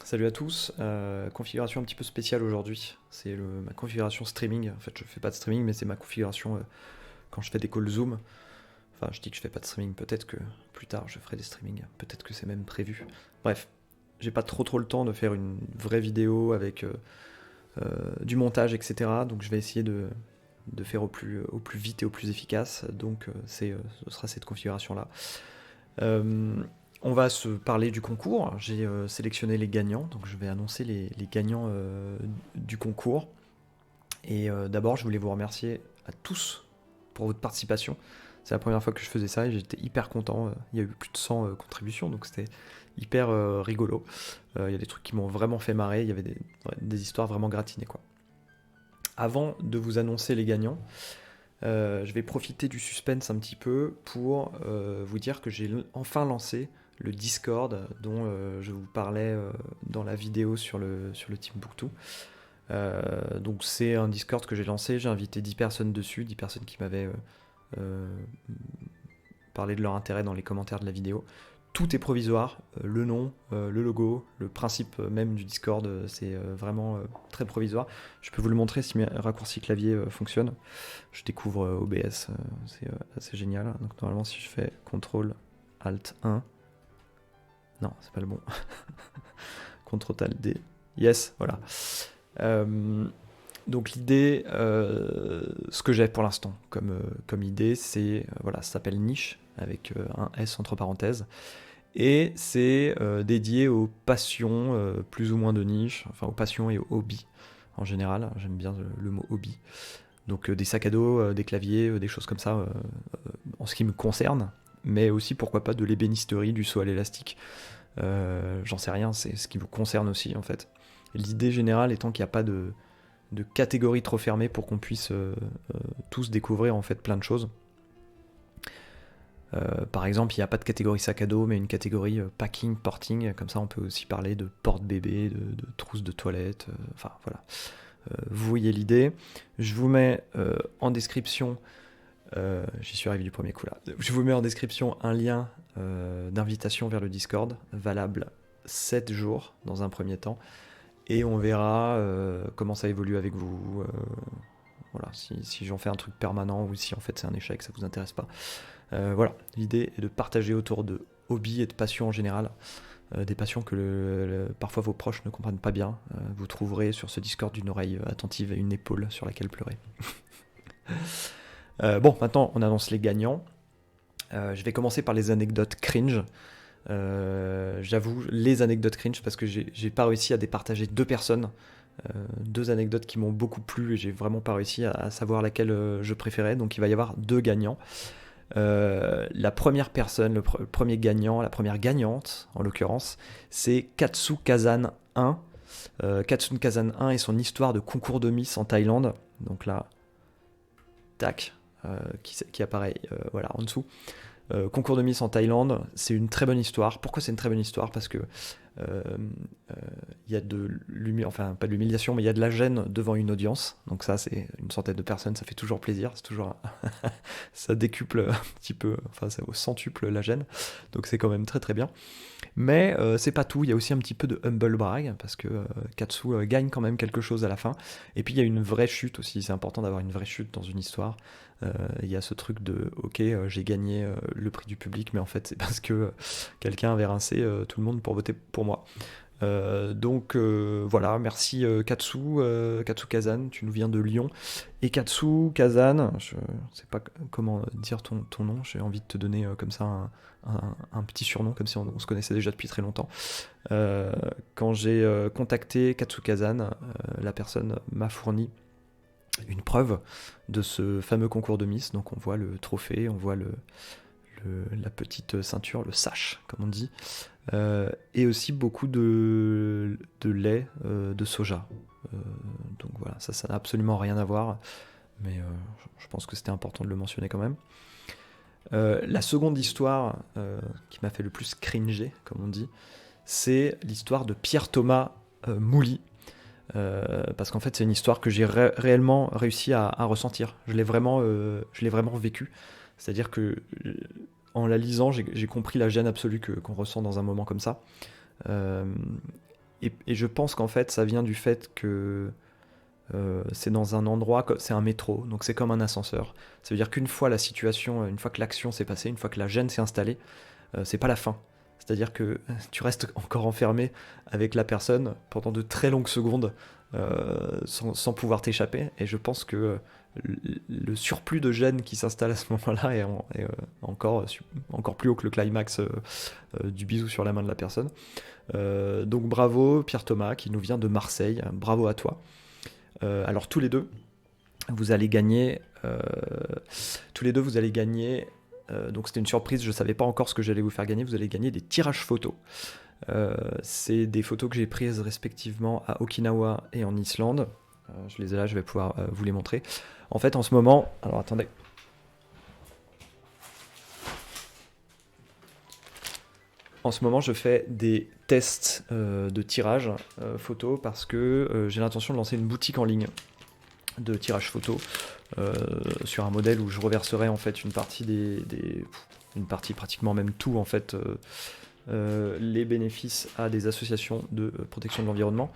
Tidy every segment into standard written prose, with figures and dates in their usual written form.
Salut à tous, configuration un petit peu spéciale aujourd'hui, c'est ma configuration streaming. En fait je fais pas de streaming mais c'est ma configuration quand je fais des calls Zoom. Enfin je dis que je fais pas de streaming, peut-être que plus tard je ferai des streamings, peut-être que c'est même prévu. Bref, j'ai pas trop le temps de faire une vraie vidéo avec du montage etc. Donc je vais essayer de faire au plus vite et au plus efficace, donc ce sera cette configuration là. On va se parler du concours. J'ai sélectionné les gagnants, donc je vais annoncer les gagnants du concours. Et d'abord, je voulais vous remercier à tous pour votre participation. C'est la première fois que je faisais ça et j'étais hyper content. Il y a eu plus de 100 contributions, donc c'était hyper rigolo. Il y a des trucs qui m'ont vraiment fait marrer, il y avait des histoires vraiment gratinées, quoi. Avant de vous annoncer les gagnants, je vais profiter du suspense un petit peu pour vous dire que j'ai enfin lancé le Discord dont je vous parlais dans la vidéo sur le Timbuktu. Donc c'est un Discord que j'ai lancé, j'ai invité 10 personnes dessus, 10 personnes qui m'avaient euh, parlé de leur intérêt dans les commentaires de la vidéo. Tout est provisoire, le nom, le logo, le principe même du Discord, c'est vraiment très provisoire. Je peux vous le montrer si mes raccourcis clavier fonctionnent. Je découvre OBS, c'est assez génial. Donc normalement si je fais CTRL ALT 1, non c'est pas le bon, CTRL ALT D, yes, voilà. Donc l'idée, ce que j'ai pour l'instant comme idée, c'est, voilà, ça s'appelle Niche, avec un S entre parenthèses, et c'est dédié aux passions plus ou moins de niche, enfin aux passions et aux hobbies en général. J'aime bien le mot hobby. Donc des sacs à dos, des claviers, des choses comme ça en ce qui me concerne, mais aussi pourquoi pas de l'ébénisterie, du saut à l'élastique. J'en sais rien, c'est ce qui vous concerne aussi en fait. L'idée générale étant qu'il n'y a pas de catégorie trop fermée pour qu'on puisse tous découvrir en fait plein de choses. Par exemple, il n'y a pas de catégorie sac à dos, mais une catégorie packing, porting. Comme ça, on peut aussi parler de porte-bébé, de trousse de toilette. Enfin, voilà. Vous voyez l'idée. Je vous mets en description, j'y suis arrivé du premier coup là. Je vous mets en description un lien d'invitation vers le Discord, valable 7 jours dans un premier temps. Et on verra comment ça évolue avec vous. Voilà, si j'en fais un truc permanent ou si en fait c'est un échec, ça vous intéresse pas. Voilà, l'idée est de partager autour de hobbies et de passions en général. Des passions que parfois vos proches ne comprennent pas bien. Vous trouverez sur ce Discord une oreille attentive et une épaule sur laquelle pleurer. Bon, maintenant on annonce les gagnants. Je vais commencer par les anecdotes cringe. J'avoue, les anecdotes cringe, parce que j'ai pas réussi à départager deux personnes. Deux anecdotes qui m'ont beaucoup plu et j'ai vraiment pas réussi à savoir laquelle je préférais. Donc il va y avoir deux gagnants. La première personne, le premier gagnant, la première gagnante en l'occurrence, c'est Katsu Kazan 1. Katsu Kazan 1 et son histoire de concours de Miss en Thaïlande. Donc là, tac, qui apparaît voilà, en dessous. Concours de Miss en Thaïlande, c'est une très bonne histoire. Pourquoi c'est une très bonne histoire? Parce que il y a enfin pas de l'humiliation, mais il y a de la gêne devant une audience. Donc ça, c'est une centaine de personnes, ça fait toujours plaisir. C'est toujours, ça décuple un petit peu, enfin ça centuple la gêne. Donc c'est quand même très très bien. Mais c'est pas tout, il y a aussi un petit peu de humble brag, parce que Katsu gagne quand même quelque chose à la fin. Et puis il y a une vraie chute aussi, c'est important d'avoir une vraie chute dans une histoire. Il y a ce truc de, ok, j'ai gagné le prix du public, mais en fait c'est parce que quelqu'un avait rincé tout le monde pour voter pour moi. Donc voilà, merci Katsu, Katsu Kazan, tu nous viens de Lyon. Et Katsu Kazan, je ne sais pas comment dire ton nom, j'ai envie de te donner comme ça un petit surnom, comme si on se connaissait déjà depuis très longtemps. Quand j'ai contacté Katsu Kazan, la personne m'a fourni une preuve de ce fameux concours de Miss. Donc on voit le trophée, on voit la petite ceinture, le sash, comme on dit. Et aussi beaucoup de lait de soja. Donc voilà, ça n'a absolument rien à voir, mais je pense que c'était important de le mentionner quand même. La seconde histoire qui m'a fait le plus cringer, comme on dit, c'est l'histoire de Pierre-Thomas Mouly. Parce qu'en fait c'est une histoire que j'ai réellement réussi à ressentir. Je l'ai vraiment vécu. C'est-à-dire que en la lisant, j'ai compris la gêne absolue qu'on ressent dans un moment comme ça. et je pense qu'en fait, ça vient du fait que c'est dans un endroit, c'est un métro, donc c'est comme un ascenseur. Ça veut dire qu'une fois la situation, une fois que l'action s'est passée, une fois que la gêne s'est installée, c'est pas la fin. C'est-à-dire que tu restes encore enfermé avec la personne pendant de très longues secondes sans pouvoir t'échapper. Et je pense que le surplus de gêne qui s'installe à ce moment-là est encore plus haut que le climax du bisou sur la main de la personne. Donc bravo Pierre Thomas qui nous vient de Marseille, bravo à toi. Alors tous les deux, vous allez gagner. Donc c'était une surprise, je ne savais pas encore ce que j'allais vous faire gagner. Vous allez gagner des tirages photos. C'est des photos que j'ai prises respectivement à Okinawa et en Islande. Je les ai là, je vais pouvoir vous les montrer. En fait, en ce moment, alors attendez. En ce moment, je fais des tests de tirage photo parce que j'ai l'intention de lancer une boutique en ligne de tirage photo sur un modèle où je reverserai en fait une partie une partie pratiquement même tout en fait les bénéfices à des associations de protection de l'environnement.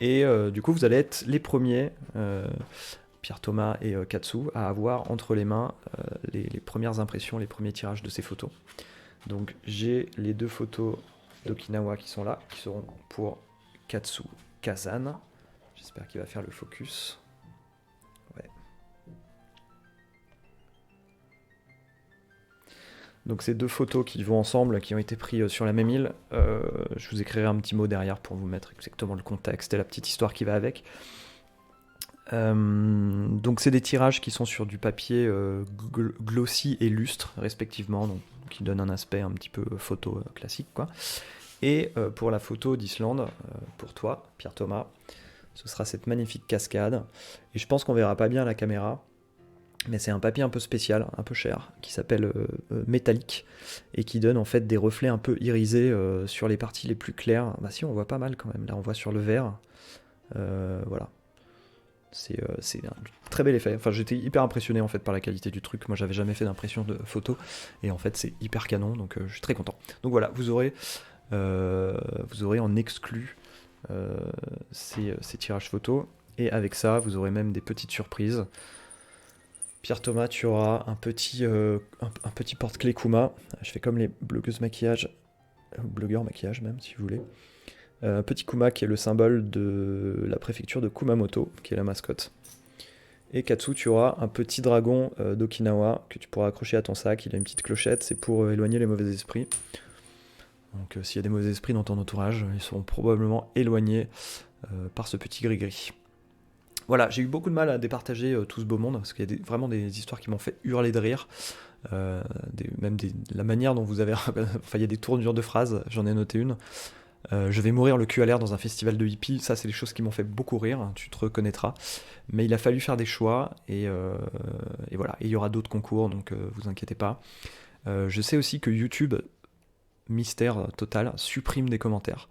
Du coup, vous allez être les premiers, Pierre Thomas et Katsu, à avoir entre les mains les premières impressions, les premiers tirages de ces photos. Donc j'ai les 2 photos d'Okinawa qui sont là, qui seront pour Katsu Kazan. J'espère qu'il va faire le focus. Ouais. Donc ces 2 photos qui vont ensemble, qui ont été prises sur la même île, je vous écrirai un petit mot derrière pour vous mettre exactement le contexte et la petite histoire qui va avec. Donc c'est des tirages qui sont sur du papier glossy et lustre respectivement, donc qui donnent un aspect un petit peu photo classique quoi. Et pour la photo d'Islande, pour toi Pierre Thomas, ce sera cette magnifique cascade. Et je pense qu'on verra pas bien à la caméra, mais c'est un papier un peu spécial, un peu cher, qui s'appelle métallique, et qui donne en fait des reflets un peu irisés sur les parties les plus claires. Bah si, on voit pas mal quand même, là on voit sur le vert. Voilà. C'est un très bel effet. Enfin, j'étais hyper impressionné en fait par la qualité du truc. Moi, j'avais jamais fait d'impression de photo, et en fait, c'est hyper canon, donc je suis très content. Donc voilà, vous aurez en exclu ces tirages photos, et avec ça, vous aurez même des petites surprises. Pierre Thomas, tu auras un petit porte-clés Kuma. Je fais comme les blogueuses maquillage, blogueurs maquillage même, si vous voulez. Un petit Kuma qui est le symbole de la préfecture de Kumamoto, qui est la mascotte. Et Katsu, tu auras un petit dragon d'Okinawa que tu pourras accrocher à ton sac. Il a une petite clochette, c'est pour éloigner les mauvais esprits. Donc s'il y a des mauvais esprits dans ton entourage, ils seront probablement éloignés par ce petit gris-gris. Voilà, j'ai eu beaucoup de mal à départager tout ce beau monde, parce qu'il y a vraiment des histoires qui m'ont fait hurler de rire. La manière dont vous avez... enfin, il y a des tournures de phrases, j'en ai noté une. Je vais mourir le cul à l'air dans un festival de hippies, ça c'est des choses qui m'ont fait beaucoup rire, hein, tu te reconnaîtras. Mais il a fallu faire des choix, et voilà. Et il y aura d'autres concours, donc vous inquiétez pas. Je sais aussi que YouTube, mystère total, supprime des commentaires.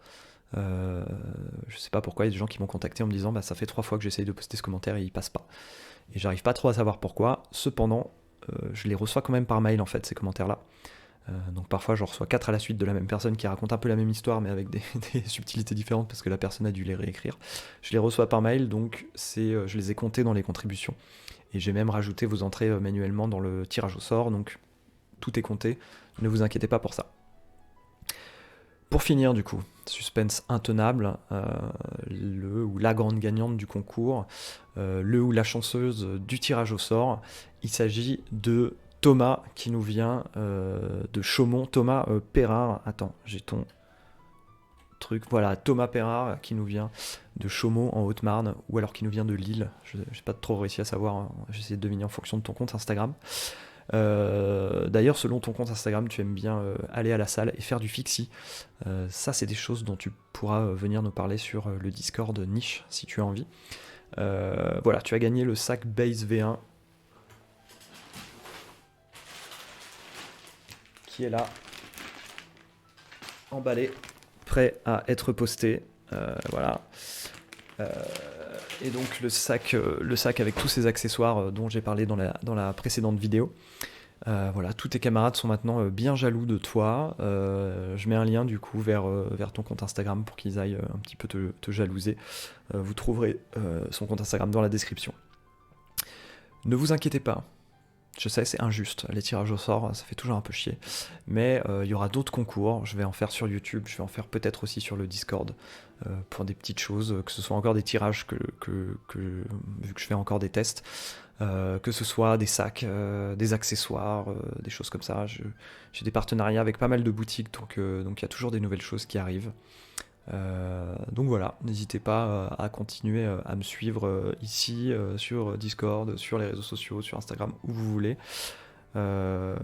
Je sais pas pourquoi, il y a des gens qui m'ont contacté en me disant bah ça fait 3 fois que j'essaye de poster ce commentaire et il passe pas. Et j'arrive pas trop à savoir pourquoi. Cependant, je les reçois quand même par mail en fait, ces commentaires-là. Donc parfois j'en reçois 4 à la suite de la même personne qui raconte un peu la même histoire mais avec des subtilités différentes parce que la personne a dû les réécrire. Je les reçois par mail, donc je les ai comptés dans les contributions. Et j'ai même rajouté vos entrées manuellement dans le tirage au sort, donc tout est compté, ne vous inquiétez pas pour ça. Pour finir du coup, suspense intenable, le ou la grande gagnante du concours, le ou la chanceuse du tirage au sort, il s'agit de Thomas qui nous vient de Chaumont, Thomas Perrard, attends, j'ai ton truc, voilà, Thomas Perrard qui nous vient de Chaumont en Haute-Marne, ou alors qui nous vient de Lille, je n'ai pas trop réussi à savoir, hein. J'ai essayé de deviner en fonction de ton compte Instagram. D'ailleurs, selon ton compte Instagram, tu aimes bien aller à la salle et faire du fixie. Ça, c'est des choses dont tu pourras venir nous parler sur le Discord niche si tu as envie. Voilà, tu as gagné le sac Base V1 qui est là, emballé, prêt à être posté. Voilà. Et donc le sac avec tous ces accessoires dont j'ai parlé dans la précédente vidéo. Voilà, tous tes camarades sont maintenant bien jaloux de toi. Je mets un lien du coup vers ton compte Instagram pour qu'ils aillent un petit peu te jalouser. Vous trouverez son compte Instagram dans la description. Ne vous inquiétez pas, je sais, c'est injuste, les tirages au sort, ça fait toujours un peu chier. Mais il y aura d'autres concours, je vais en faire sur YouTube, je vais en faire peut-être aussi sur le Discord, pour des petites choses, que ce soit encore des tirages vu que je fais encore des tests, que ce soit des sacs, des accessoires, des choses comme ça. J'ai des partenariats avec pas mal de boutiques, donc il y a toujours des nouvelles choses qui arrivent. Donc voilà, n'hésitez pas à continuer à me suivre ici, sur Discord, sur les réseaux sociaux, sur Instagram, où vous voulez. Euh,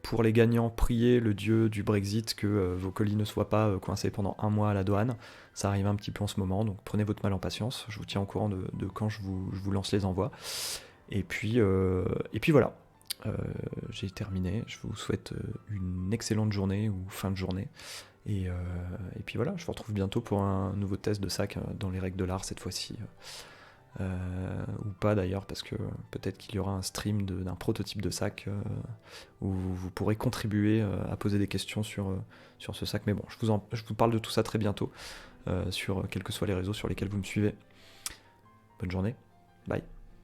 pour les gagnants, priez le dieu du Brexit que vos colis ne soient pas coincés pendant un mois à la douane. Ça arrive un petit peu en ce moment, donc prenez votre mal en patience. Je vous tiens au courant de quand je vous lance les envois. Et puis voilà, j'ai terminé. Je vous souhaite une excellente journée ou fin de journée. Et puis voilà, je vous retrouve bientôt pour un nouveau test de sac dans les règles de l'art cette fois-ci. Ou pas d'ailleurs, parce que peut-être qu'il y aura un stream d'un prototype de sac où vous pourrez contribuer à poser des questions sur ce sac. Mais bon, je vous parle de tout ça très bientôt sur quels que soient les réseaux sur lesquels vous me suivez. Bonne journée, bye.